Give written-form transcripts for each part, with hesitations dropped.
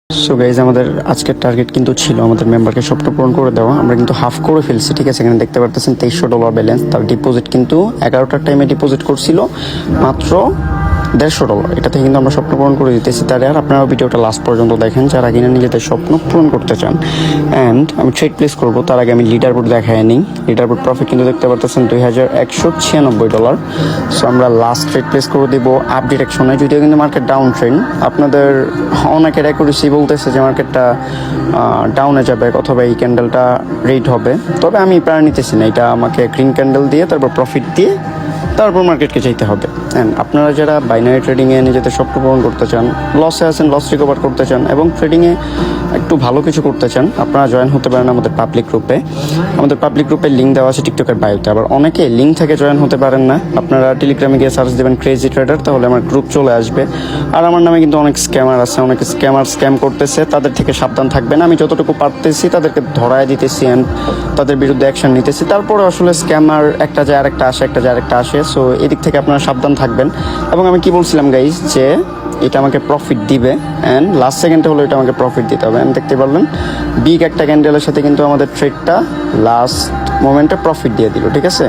So guys আমাদের আজকের target কিন্তু ছিল আমাদের মেম্বারকে সবটা পূরণ করে দেওয়া। আমরা কিন্তু হাফ করে ফেলছি, ঠিক আছে। এখানে দেখতে পারতেছেন $2300 ব্যালেন্স। তার ডিপোজিট কিন্তু 11টার টাইমে ডিপোজিট করছিল মাত্র $150। এটা থেকে কিন্তু আমরা স্বপ্ন পূরণ করে দিতেছি। তাহলে আর আপনারা ভিডিওটা লাস্ট পর্যন্ত দেখেন যারা কিনা নিজেদের স্বপ্ন পূরণ করতে চান। অ্যান্ড আমি ট্রেড প্লেস করবো তার আগে আমি লিডার বোর্ড দেখায় নিই। লিডার বোর্ড প্রফিট কিন্তু দেখতে পারতেছেন $2196। সো আমরা লাস্ট ট্রেড প্লেস করে দিব আপ ডিরেকশনে, যদিও কিন্তু মার্কেট ডাউন ট্রেন্ড। আপনাদের অনেকের অ্যাকুরেসি বলতেছে যে মার্কেটটা ডাউনে যাবে অথবা এই ক্যান্ডেলটা রেড হবে, তবে আমি প্রায় নিতেছি না। এটা আমাকে গ্রিন ক্যান্ডেল দিয়ে তারপর প্রফিট দিয়ে তারপর মার্কেটকে চাইতে হবে। অ্যান্ড আপনারা যারা বাইনারি ট্রেডিংয়ে নিজেদের স্বপ্ন পূরণ করতে চান, লসে আছেন, লস রিকভার করতে চান এবং ট্রেডিংয়ে একটু ভালো কিছু করতে চান, আপনারা জয়েন হতে পারেন আমাদের পাবলিক গ্রুপে। আমাদের পাবলিক গ্রুপের লিঙ্ক দেওয়া আছে টিকটকের বায়োতে। আবার অনেকে লিঙ্ক থেকে জয়েন হতে পারেন না, আপনারা টেলিগ্রামে গিয়ে সার্চ দেবেন ক্রেজি ট্রেডার, তাহলে আমার গ্রুপ চলে আসবে। আর আমার নামে কিন্তু অনেক স্ক্যামার আছে, অনেক স্ক্যাম করতেছে, তাদের থেকে সাবধান থাকবেন। আমি যতটুকু পারতেছি তাদেরকে ধরায় দিতেছি অ্যান্ড তাদের বিরুদ্ধে অ্যাকশন নিতেছি। তারপরে আসলে স্ক্যামার একটা যায় আরেকটা আসে, একটা যায় আরেকটা আসে। সো এদিক থেকে আপনারা সাবধান থাকবেন। এবং আমি কি বলছিলাম গাইজ, যে এটা আমাকে প্রফিট দিবে অ্যান্ড লাস্ট সেকেন্ডে হলো এটা আমাকে প্রফিট দিতে হবে। দেখতে পারলেন বিগ একটা ক্যান্ডেলের সাথে কিন্তু আমাদের ট্রেডটা লাস্ট মোমেন্টে প্রফিট দিয়ে দিল, ঠিক আছে।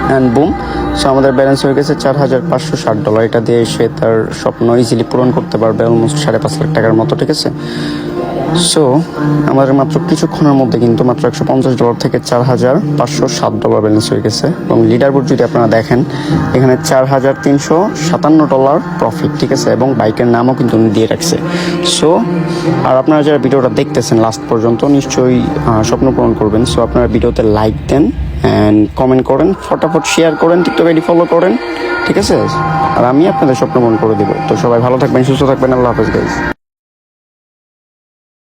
অ্যান্ড বুম, সো আমাদের ব্যালেন্স হয়ে গেছে $4560। এটা দিয়ে সে তার স্বপ্ন ইজিলি পূরণ করতে পারবে, অলমোস্ট $5.5 লাখ মতো, ঠিক আছে। সো আমাদের মাত্র কিছুক্ষণের মধ্যে কিন্তু মাত্র $150 থেকে $4507 ব্যালেন্স হয়ে গেছে। এবং লিডার বোর্ড যদি আপনারা দেখেন, এখানে $4357 প্রফিট, ঠিক আছে। এবং বাইকের নামও কিন্তু উনি দিয়ে রাখছে। সো আর আপনারা যারা ভিডিওটা দেখতেছেন লাস্ট পর্যন্ত নিশ্চয়ই স্বপ্ন পূরণ করবেন। সো আপনারা ভিডিওতে লাইক দেন অ্যান্ড কমেন্ট করেন, ফটাফট শেয়ার করেন, টিকটক আইডি ফলো করেন, ঠিক আছে। আর আমি আপনাদের স্বপ্ন পূরণ করে দেবো। তো সবাই ভালো থাকবেন, সুস্থ থাকবেন। আল্লাহ হাফেজ গাইজ।